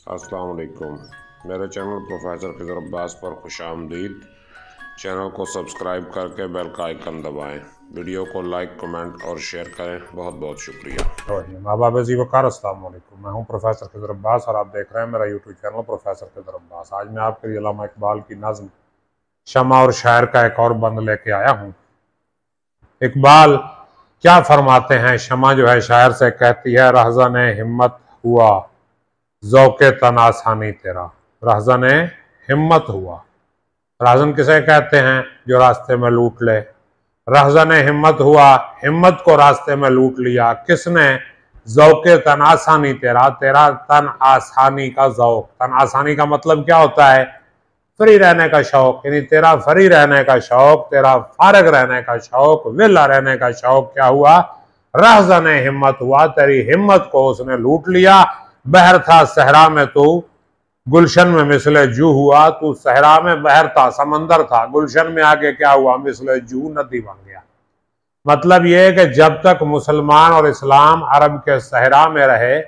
अस्सलाम वालेकुम। मेरे चैनल प्रोफेसर खिज़र अब्बास पर खुशामदीद। चैनल को सब्सक्राइब करके बेल का आइकन दबाएं। वीडियो को लाइक, कमेंट और शेयर करें। बहुत बहुत शुक्रिया। माबाबी वकार अस्सलाम वालेकुम। मैं हूं प्रोफेसर खिज़र अब्बास और आप देख रहे हैं मेरा YouTube channel professor Khizar Abbas. आज मैं आपके लिए अल्लामा इकबाल की नज़्म शमा और शायर का एक और बंद लेके आया हूं। इकबाल क्या फरमाते हैं, शमा जो है शायर से कहती है, रहज़न हिम्मत हुआ ज़ौक़े तन आसानी तेरा। रहज़न हिम्मत हुआ, रहज़न किसे कहते हैं? जो रास्ते में लूट ले। रहज़न हिम्मत हुआ, हिम्मत को रास्ते में लूट लिया। किसने? ज़ौक़े तन आसानी तेरा, तेरा तन आसानी का ज़ौक़। तन आसानी का मतलब क्या होता है? फ्री रहने का शौक, यानी तेरा फ्री रहने का शौक, तेरा फारग रहने का शौक, विला रहने का शौक क्या हुआ? रहज़न हिम्मत हुआ, तेरी हिम्मत को उसने लूट लिया। बहर था सहरा में तू, गुलशन में मिसले जू हुआ। तू सहरा में बहर था, समंदर था, गुलशन में आके क्या हुआ? मिसले जू, नदी बन गया। मतलब यह है कि जब तक मुसलमान और इस्लाम अरब के सहरा में रहे,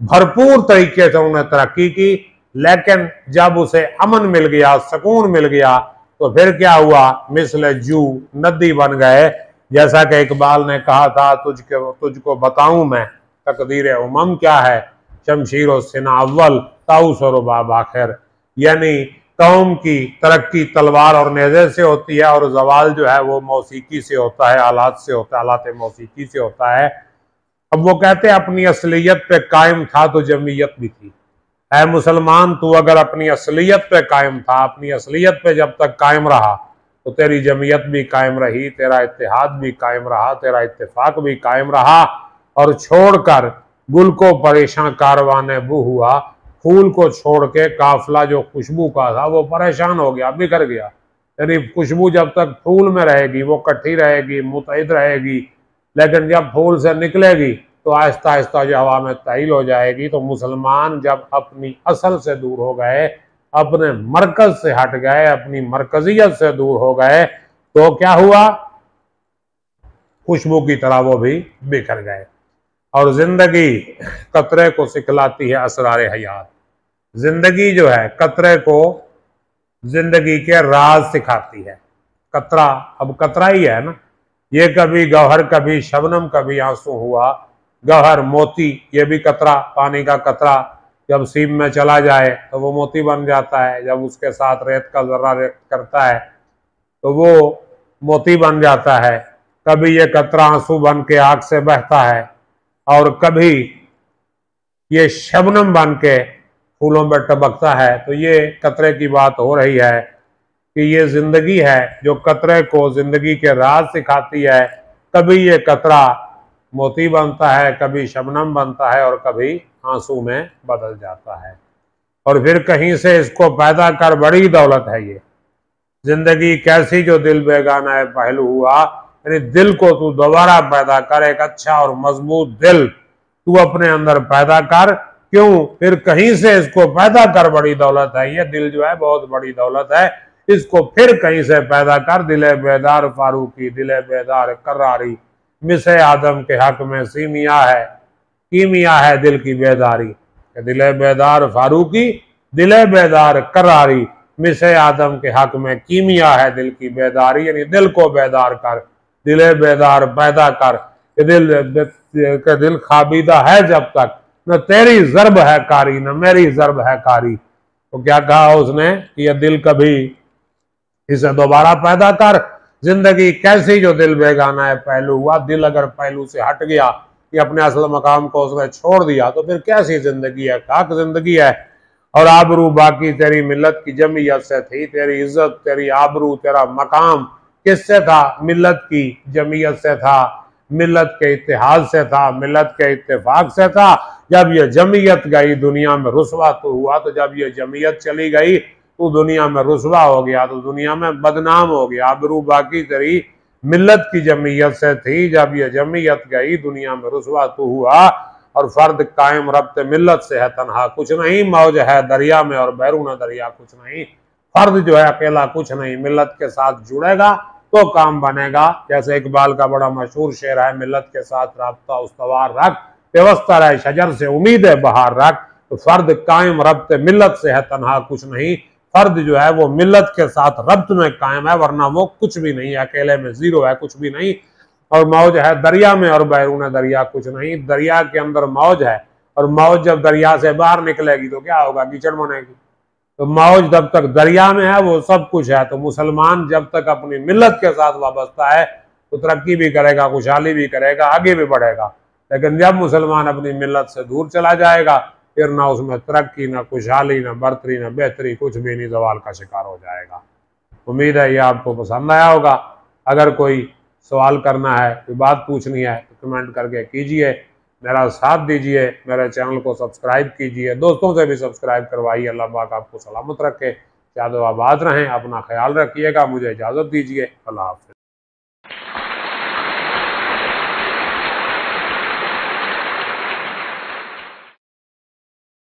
भरपूर तरीके से उन्हें तरक्की की, लेकिन जब उसे अमन मिल गया, सुकून मिल गया, तो फिर क्या हुआ? मिसले जू, नदी बन गए। जैसा कि इकबाल ने कहा था, तुझको बताऊं मैं तकदीर उमम क्या है, शमशीर और सिना अव्वल ताउस और रुबाब आखिर। यानी कौम की तरक्की तलवार और नेज़े से होती है, और जवाल जो है वो मौसीकी से होता है, आलात से होता है, आलात मौसीकी से होता है। अब वो कहते हैं अपनी असलियत पे कायम था तो जमीयत भी थी। ऐ मुसलमान, तू अगर अपनी असलियत पे कायम था, अपनी असलियत पे जब तक कायम रहा, तो तेरी जमीयत भी कायम रही, तेरा इत्तेहाद भी कायम रहा, तेरा इत्तेफाक भी कायम रहा। और छोड़कर गुल को परेशान कारवाने बू हुआ, फूल को छोड़ के काफिला जो खुशबू का था वो परेशान हो गया, बिखर गया। यानी खुशबू जब तक फूल में रहेगी वो इकट्ठी रहेगी, मुतहिद रहेगी, लेकिन जब फूल से निकलेगी तो आहिस्ता आहिस्ता जो हवा में तहील हो जाएगी। तो मुसलमान जब अपनी असल से दूर हो गए, अपने मरकज से हट गए, अपनी मरकजियत से दूर हो गए, तो क्या हुआ? खुशबू की तरह वो भी बिखर गए। और जिंदगी कतरे को सिखलाती है असरारे हयात। जिंदगी जो है कतरे को जिंदगी के राज सिखाती है। कतरा अब कतरा ही है ना, ये कभी गौहर, कभी शबनम, कभी आंसू हुआ। गौहर मोती, ये भी कतरा, पानी का कतरा जब सीप में चला जाए तो वो मोती बन जाता है। जब उसके साथ रेत का जर्रा रेत करता है तो वो मोती बन जाता है। कभी ये कतरा आंसू बन के आग से बहता है, और कभी ये शबनम बन के फूलों में टपकता है। तो ये कतरे की बात हो रही है कि ये जिंदगी है जो कतरे को जिंदगी के राज सिखाती है। कभी ये कतरा मोती बनता है, कभी शबनम बनता है, और कभी आंसू में बदल जाता है। और फिर कहीं से इसको पैदा कर बड़ी दौलत है ये जिंदगी कैसी जो दिल बेगाना है पहलू हुआ। यानी दिल को तू दोबारा पैदा कर, एक अच्छा और मजबूत दिल तू अपने अंदर पैदा कर। क्यों? फिर कहीं से इसको पैदा कर बड़ी दौलत है ये दिल जो है, बहुत बड़ी दौलत है। इसको फिर कहीं से पैदा कर। दिले बेदार फारूकी, दिले बेदार करारी, मिसे आदम के हक में सीमिया है, कीमिया है दिल की बेदारी। दिले बेदार फारूकी, दिले बेदार करारी, मिसे आदम के हक में कीमिया है दिल की बेदारी। यानी दिल को बेदार कर, दिले बेदार पैदा कर। दिल खाबीदा है जब तक, न तेरी ज़र्ब है कारी, न मेरी ज़र्ब है कारी। तो क्या कहा उसने कि यह दिल कभी इसे दोबारा पैदा कर। जिंदगी कैसी जो दिल बेगाना है पहलू हुआ। दिल अगर पहलू से हट गया कि अपने असल मकाम को उसने छोड़ दिया, तो फिर कैसी जिंदगी है? खाक जिंदगी है। और आबरू बाकी तेरी मिल्लत की जमीयत से थी। तेरी इज्जत, तेरी आबरू, तेरा मकाम किससे था? मिल्लत की जमीयत से था, मिल्लत के इत्तेहाद से था, मिल्लत के इत्तेफाक से था। जब ये जमीयत गई दुनिया में रुसवा तो हुआ। तो जब ये जमीयत चली गई तो दुनिया में रुसवा हो गया, तो दुनिया में बदनाम हो गया। आबरू बाकी तेरी मिल्लत की जमीयत से थी, जब ये जमीयत गई दुनिया में रुसवा तो हुआ। और फर्द कायम रब्ते मिल्लत से है तनहा कुछ नहीं, मौज है दरिया में और बैरून दरिया कुछ नहीं। फर्द जो है अकेला कुछ नहीं, मिल्लत के साथ जुड़ेगा तो काम बनेगा। जैसे इकबाल का बड़ा मशहूर शेर है, मिल्लत के साथ राब्ता उस्तवार रख, पेवस्ता रहे शजर से उम्मीद बहार रख। तो फर्द कायम रब्त मिल्लत से है तनहा कुछ नहीं। फर्द जो है वो मिल्लत के साथ रब्त में कायम है, वरना वो कुछ भी नहीं है, अकेले में जीरो है, कुछ भी नहीं। और मौज है दरिया में और बैरून दरिया कुछ नहीं। दरिया के अंदर मौज है, और मौज जब दरिया से बाहर निकलेगी तो क्या होगा, कीचड़ बनेगी। तो मौज जब तक दरिया में है वो सब कुछ है। तो मुसलमान जब तक अपनी मिल्लत के साथ वाबस्ता है तो तरक्की भी करेगा, खुशहाली भी करेगा, आगे भी बढ़ेगा। लेकिन जब मुसलमान अपनी मिल्लत से दूर चला जाएगा फिर ना उसमें तरक्की, ना खुशहाली, ना बरतरी, ना बेहतरी, कुछ भी नहीं, जवाल का शिकार हो जाएगा। उम्मीद है ये आपको पसंद आया होगा। अगर कोई सवाल करना है, कोई बात पूछनी है तो कमेंट करके कीजिए, मेरा साथ दीजिए, मेरे चैनल को सब्सक्राइब कीजिए, दोस्तों से भी सब्सक्राइब करवाइए। अल्लाह पाक आपको सलामत रखे, चाहे आबाद रहें, अपना ख्याल रखिएगा। मुझे इजाज़त दीजिए, अल्लाह हाफ़िज़।